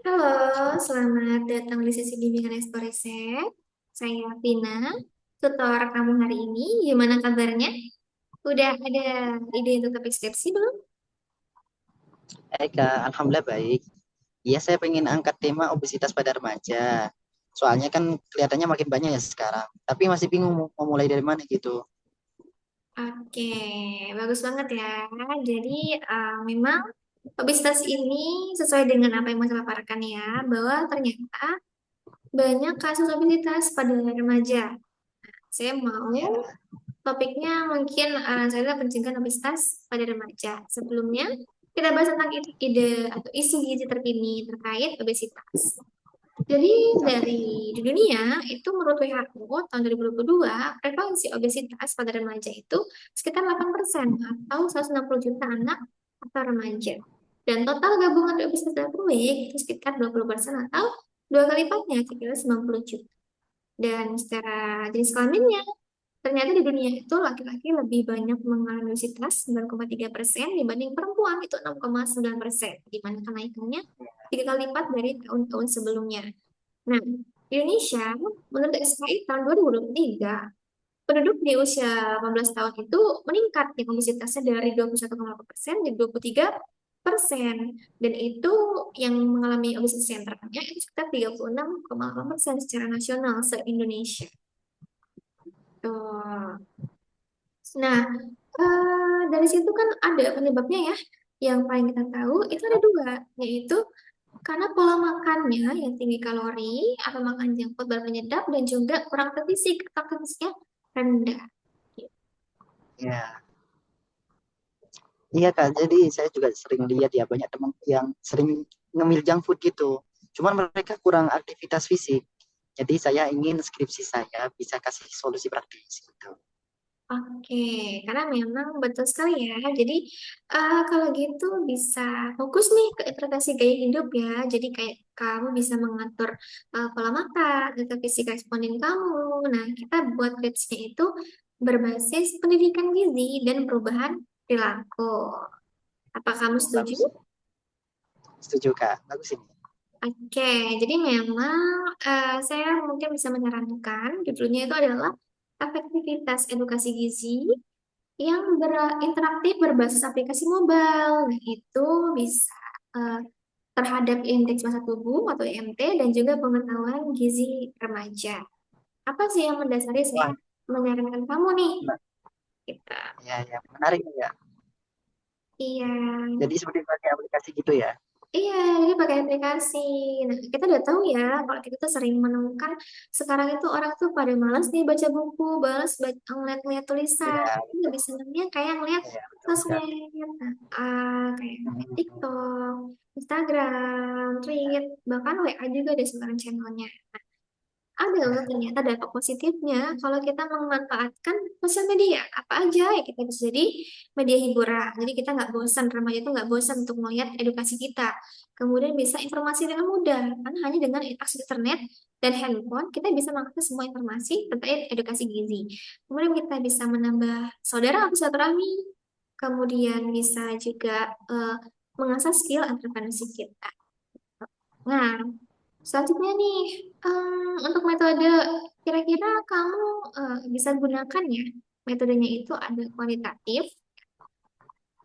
Halo, selamat datang di sesi bimbingan Explorese. Saya Vina, tutor kamu hari ini. Gimana kabarnya? Udah ada ide untuk topik skripsi belum? Hai Kak, Alhamdulillah baik. Iya, saya pengen angkat tema obesitas pada remaja. Soalnya kan kelihatannya makin banyak ya sekarang. Tapi masih bingung mau mulai dari mana gitu. Oke, bagus banget ya. Jadi memang obesitas ini sesuai dengan apa yang Mas paparkan ya, bahwa ternyata banyak kasus obesitas pada remaja. Saya mau Ya, topiknya mungkin saya adalah pencegahan obesitas pada remaja. Sebelumnya, kita bahas tentang ide atau isu gizi terkini terkait obesitas. Jadi oke. di dunia itu menurut WHO tahun 2022 prevalensi obesitas pada remaja itu sekitar 8% atau 160 juta anak atau remaja. Dan total gabungan obesitas dan itu sekitar 20% atau dua kali lipatnya sekitar 90 juta. Dan secara jenis kelaminnya, ternyata di dunia itu laki-laki lebih banyak mengalami obesitas 9,3% dibanding perempuan itu 6,9%, di mana kenaikannya tiga kali lipat dari tahun-tahun sebelumnya. Nah, di Indonesia, menurut XKI tahun 2023, penduduk di usia 18 tahun itu meningkat yang obesitasnya dari 21,8% jadi 23%. Dan itu yang mengalami obesitas yang terbanyak itu sekitar 36,8% secara nasional se-Indonesia. Tuh. Nah, dari situ kan ada penyebabnya ya. Yang paling kita tahu itu ada dua, yaitu karena pola makannya yang tinggi kalori atau makan junk food berpenyedap dan juga kurang aktif fisik atau aktivitasnya rendah. Ya. Iya Kak, jadi saya juga sering lihat ya banyak teman yang sering ngemil junk food gitu. Cuman mereka kurang aktivitas fisik. Jadi saya ingin skripsi saya bisa kasih solusi praktis gitu. Oke, karena memang betul sekali ya. Jadi kalau gitu bisa fokus nih ke intervensi gaya hidup ya. Jadi kayak kamu bisa mengatur pola makan, atau fisik responden kamu. Nah, kita buat tipsnya itu berbasis pendidikan gizi dan perubahan perilaku. Apa kamu Oh, setuju? bagus. Setuju Kak, bagus ini. Oke, jadi memang saya mungkin bisa menyarankan judulnya itu adalah efektivitas edukasi gizi yang interaktif berbasis aplikasi mobile. Nah, itu bisa eh, terhadap indeks massa tubuh atau IMT dan juga pengetahuan gizi remaja. Apa sih yang mendasari saya Wah, menyarankan kamu nih? Kita. ya, ya, menarik ya. Iya. Jadi seperti pakai aplikasi gitu ya. Iya, jadi pakai aplikasi. Nah, kita udah tahu ya, kalau kita tuh sering menemukan sekarang itu orang tuh pada malas nih baca buku, balas ngeliat-ngeliat tulisan. Ya, Jadi lebih senangnya kayak ngeliat ya, betul sekali. sosmed, nah, kayak Hmm. TikTok, Instagram, Thread, bahkan WA juga ada sekarang channelnya. Ada loh ternyata dampak positifnya kalau kita memanfaatkan sosial media apa aja ya kita bisa jadi media hiburan. Jadi kita nggak bosan, remaja itu nggak bosan untuk melihat edukasi kita. Kemudian bisa informasi dengan mudah karena hanya dengan akses internet dan handphone kita bisa mengakses semua informasi terkait edukasi gizi. Kemudian kita bisa menambah saudara atau silaturahmi. Kemudian bisa juga mengasah skill entrepreneurship kita. Nah, selanjutnya nih, untuk metode kira-kira kamu bisa gunakan ya. Metodenya itu ada kualitatif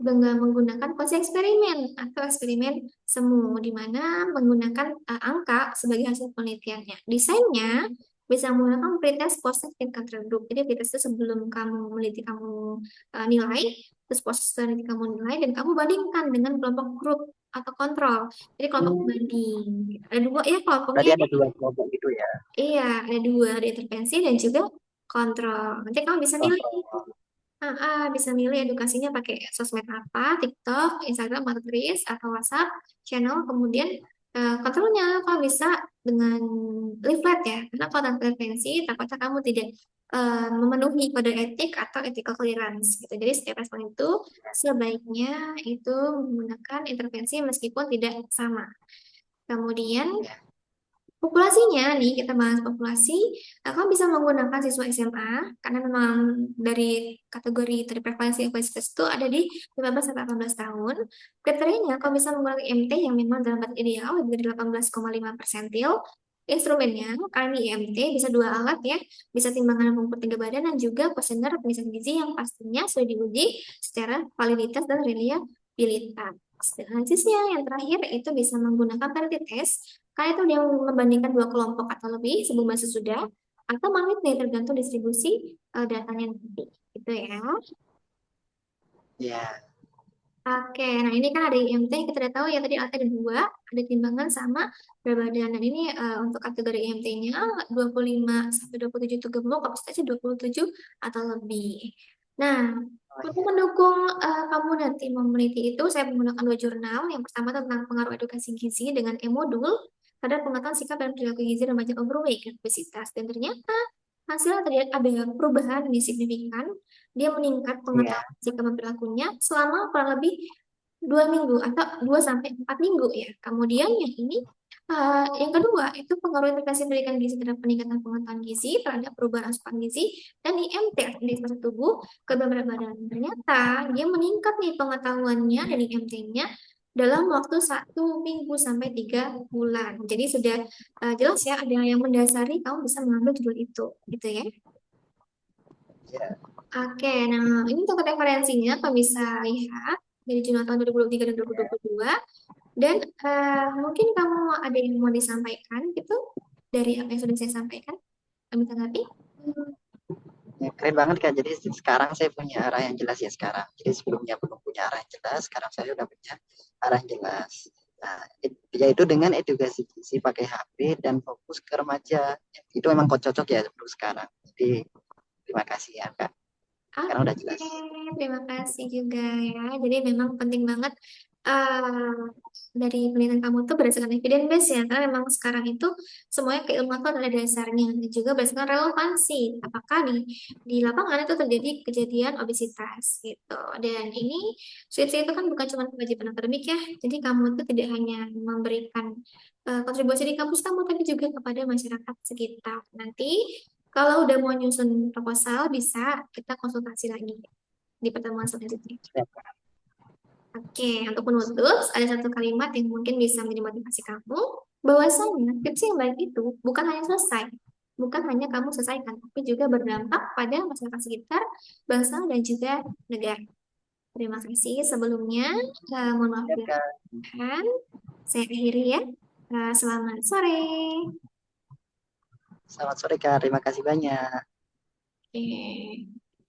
dengan menggunakan kuasi eksperimen atau eksperimen semu, di mana menggunakan angka sebagai hasil penelitiannya. Desainnya bisa menggunakan pretest, post test, tingkat redup. Jadi pretest itu sebelum kamu meneliti kamu nilai, terus post test nanti kamu nilai, dan kamu bandingkan dengan kelompok grup atau kontrol. Jadi kelompok Hmm, banding. Ada dua ya kelompoknya. berarti ada dua kelompok gitu ya. Iya, ada dua, ada intervensi dan juga kontrol. Nanti kamu bisa milih. Kontrol. Bisa milih edukasinya pakai sosmed apa, TikTok, Instagram, atau Reels, atau WhatsApp, channel, kemudian kontrolnya kalau bisa dengan leaflet ya, karena kalau tanpa intervensi takutnya kamu tidak memenuhi kode etik atau ethical clearance gitu. Jadi setiap respon itu sebaiknya itu menggunakan intervensi meskipun tidak sama. Kemudian Ya. Populasinya nih, kita bahas populasi, kamu bisa menggunakan siswa SMA, karena memang dari kategori tadi prevalensi obesitas itu ada di 15 sampai 18 tahun. Kriterianya, kamu bisa menggunakan IMT yang memang dalam batas ideal, lebih dari 18,5 persentil. Instrumennya, kali IMT bisa dua alat ya, bisa timbangan pengukur tiga badan dan juga kuesioner pemeriksaan gizi yang pastinya sudah diuji secara validitas dan reliabilitas. Analisisnya yang terakhir itu bisa menggunakan parity test, karena itu dia membandingkan dua kelompok atau lebih sebelum dan sesudah, atau magnit nih tergantung distribusi datanya nanti. Gitu ya. Ya, Oke, nah ini kan ada IMT, kita udah tahu ya tadi alatnya ada dua, ada timbangan sama berat badan. Dan ini untuk kategori IMT-nya 25 sampai 27 itu gemuk, kapasitasnya 27 atau lebih. Nah, oh untuk iya, mendukung kamu nanti meneliti itu, saya menggunakan dua jurnal. Yang pertama tentang pengaruh edukasi gizi dengan e-modul terhadap pengetahuan sikap dan perilaku gizi remaja overweight dan obesitas. Dan ternyata hasilnya terlihat ada perubahan yang signifikan. Dia meningkat iya, pengetahuan sikap dan perilakunya selama kurang lebih 2 minggu atau 2 sampai 4 minggu ya. Kemudian yang ini yang kedua itu pengaruh integrasi pendidikan gizi terhadap peningkatan pengetahuan gizi terhadap perubahan asupan gizi dan IMT atau indeks massa tubuh ke berat badan. Ternyata dia meningkat nih pengetahuannya dan IMT-nya dalam waktu 1 minggu sampai 3 bulan. Jadi sudah jelas ya ada yang mendasari kamu bisa mengambil judul itu, gitu ya. iya. Oke, nah ini untuk referensinya kamu bisa lihat dari jurnal tahun 2023 dan 2022. Dan mungkin kamu ada yang mau disampaikan gitu dari apa yang sudah saya sampaikan. Kami tanggapi. Ya, keren banget Kak. Jadi sekarang saya punya arah yang jelas ya sekarang. Jadi sebelumnya belum punya arah yang jelas, sekarang saya udah punya arah yang jelas. Nah, yaitu dengan edukasi gizi pakai HP dan fokus ke remaja. Itu memang kok cocok ya untuk sekarang. Jadi terima kasih ya Kak. Sekarang udah Oke, jelas. terima kasih juga ya. Jadi memang penting banget eh, dari penelitian kamu tuh berdasarkan evidence base ya. Karena memang sekarang itu semuanya keilmuan tuh ada dasarnya dan juga berdasarkan relevansi. Apakah di lapangan itu terjadi kejadian obesitas gitu. Dan ini Switch itu kan bukan cuma kewajiban akademik ya. Jadi kamu itu tidak hanya memberikan kontribusi di kampus kamu, tapi juga kepada masyarakat sekitar. Nanti kalau udah mau nyusun proposal, bisa kita konsultasi lagi di pertemuan selanjutnya. Ya, Oke, untuk penutup, ada satu kalimat yang mungkin bisa menjadi motivasi kamu, bahwasanya tips yang baik itu bukan hanya selesai, bukan hanya kamu selesaikan, tapi juga berdampak pada masyarakat sekitar, bangsa, dan juga negara. Terima kasih sebelumnya. Mohon maaf ya, bila Kak. kesalahan. Saya akhiri ya. Selamat sore. Selamat sore Kak. Terima kasih banyak. Oke.